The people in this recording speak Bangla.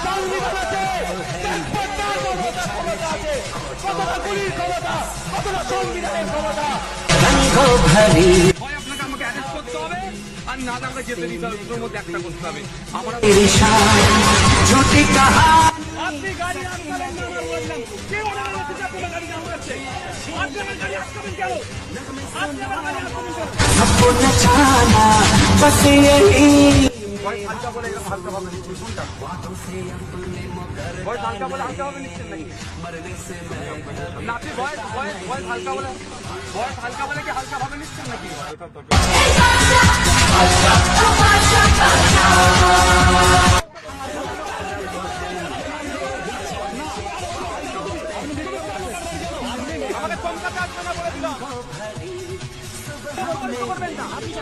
সংবিধান আছে, ক্ষমতা আছে, কতটা গুলির ক্ষমতা, কতটা সংবিধানের ক্ষমতা। হয় আপনাকে আমাকে অ্যারেস্ট করতে হবে, আর না আমাকে যেতে দিতে হবে, দুটোর মধ্যে একটা করতে হবে। আমরা আপনি গাড়ি আটকাবেন না, আমরা বললাম কে অর্ডার করেছে যে আপনার গাড়ি আটকাচ্ছে? আপনি আমার গাড়ি আটকাবেন কেন? আপনি আমার গাড়ি আটকাবেন কেন? ভয় হালকা বলে এরকম হালকা ভাবে নিচ্ছেন কোনটা? ভয় হালকা বলে হালকা ভাবে নিচ্ছেন নাকি? না আপনি ভয় হালকা বলে কি হালকা ভাবে নিচ্ছেন নাকি? আমাকে চমকাতে আসবে না বলে দিলাম। করবেন না আপনি